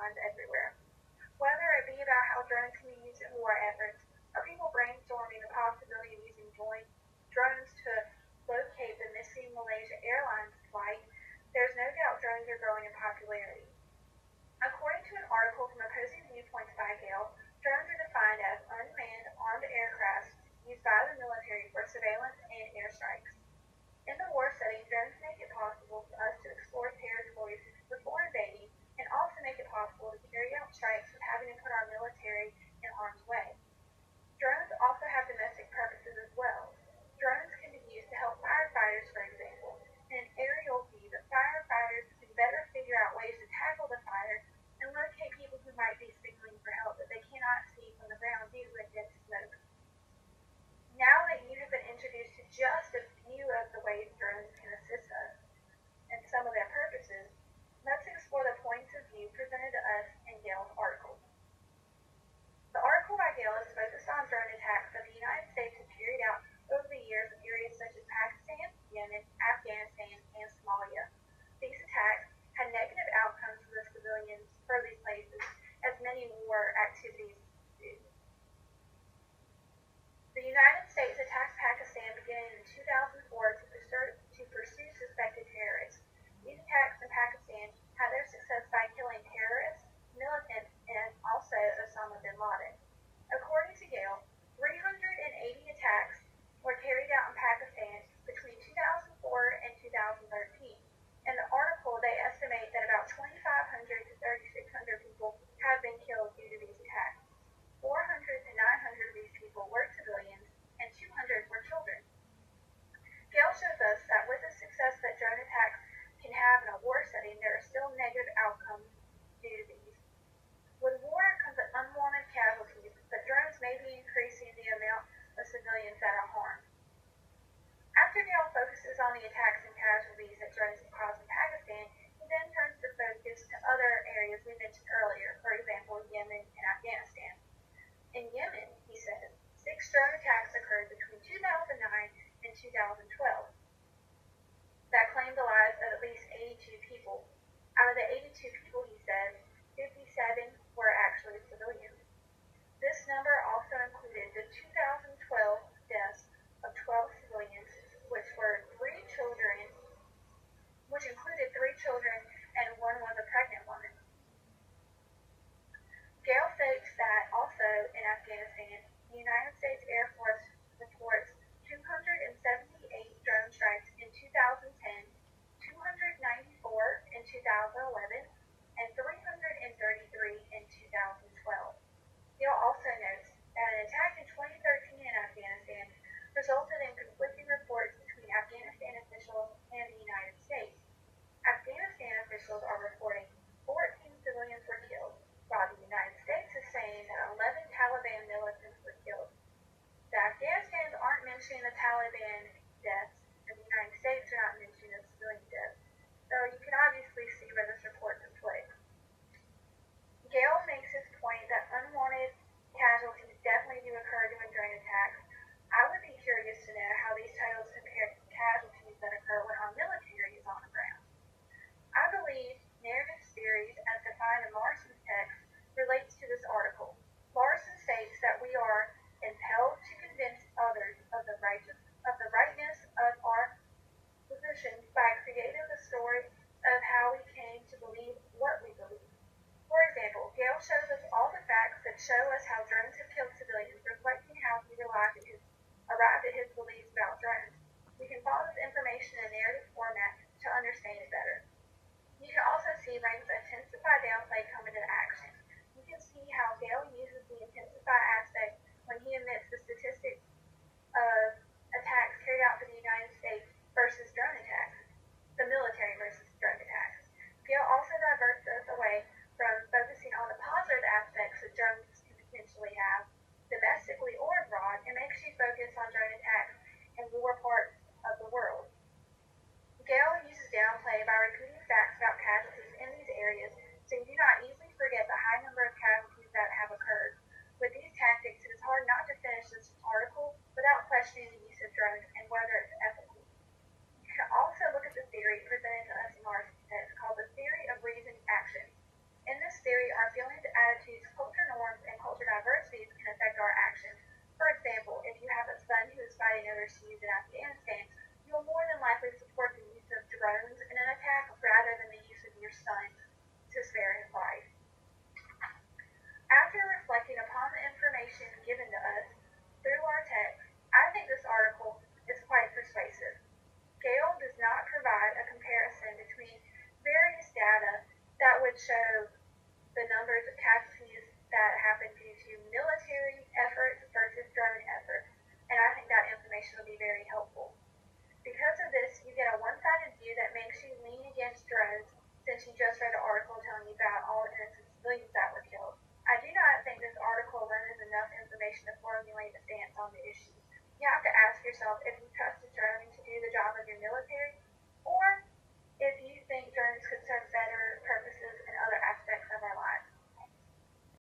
headlines everywhere. Whether it be about how drones can be used in war efforts, or people brainstorming the possibility of using drones to locate the missing Malaysia Airlines flight, there's no doubt drones are growing in popularity. According to an article from Opposing Viewpoints by Gale, drones are defined as unmanned armed aircraft used by the military for surveillance and airstrikes. In the war setting, drones make it possible for us to explore territories before invading and also make it possible to carry out strikes without having to put our military in harm's way. Drones also have domestic purposes as well. Drones can be used to help firefighters, for example. In an aerial view, the firefighters can better figure out ways to tackle the fire and locate people who might be signaling for help that they cannot see from the ground due to dense smoke. Now that you have been introduced to just a few of the ways drones can assist us and some of their purposes, let's explore the points of view presented to us in Gale's article. The article by Gale is focused on drone attacks that the United States has carried out over the years in areas such as Pakistan, Yemen, Afghanistan, and Somalia. These attacks had negative outcomes for the civilians for these places, as many war activities do. The United States attacked Pakistan beginning in 2004 to pursue suspected terrorists. These attacks in Pakistan had their success by killing terrorists, militants, and also Osama bin Laden. According to Gale, 380 attacks were carried out in Pakistan between 2004 and 2013. In the article, they estimate that about 2,500 to 3,600 people have been killed due to these attacks. 400 to 900 of these people were civilians, and 200 were children. Gale shows us that with the success that drone attacks can have in a war setting, there are still negative outcomes due to these. With war comes unwanted casualties, but drones may be increasing the amount of civilians that are harmed. After Gale focuses on the attacks and casualties that drones have caused in Pakistan, he then turns the focus to other areas we mentioned earlier, for example, Yemen and Afghanistan. In Yemen, he says, 6 drone attacks occurred between 2009 and 2012 that claimed the lives of at least 82 people. Out of the 82 people, he says, 57 were actually civilians. This number also included the 2012 deaths of 12 civilians, which included 3 children and 1 was a pregnant woman. Gale states that also in Afghanistan, the United States Air Force reports 278 drone strikes in 2010, 294 in 2011, and 333 in 2012. Gale also notes that an attack in 2013 in Afghanistan resulted in conflicting reports between Afghanistan officials and the United States. Afghanistan officials are reporting 14 civilians were killed, while the United States is saying that 11 Taliban militants were killed. The Afghanistans aren't mentioning the Taliban deaths, and the United States are not mentioning the civilian deaths, so you can obviously see where this report conflicts. Gale makes his point that unwanted casualties definitely do occur during drone attacks. I would be curious to know how these titles compare to casualties that occur when our military is on the ground. I believe narrative theories, as defined in Larson's text, relates to this article. Larson states that we are impelled to convince others of the rightness of our position by creating the story of how we came to believe what we believe. For example, Gale shows us all the facts that show us how drones have killed civilians, reflecting how he arrived at his beliefs about drones. We can follow this information in a narrative format to understand it better. You can also see Lang's intensify downplay come into action. You can see how Gale uses the intensify aspect when he omits the statistics of attacks carried out for the United States versus drone attacks, the military versus drone attacks. Gale also diverts us away from focusing on the positive aspects that drones can potentially have data that would show the numbers of casualties that happen due to military efforts versus drone efforts. And I think that information will be very helpful. Because of this, you get a one-sided view that makes you lean against drones since you just read an article telling you about all innocent civilians that were killed. I do not think this article alone is enough information to formulate a stance on the issue. You have to ask yourself if you trust a drone to do the job of your military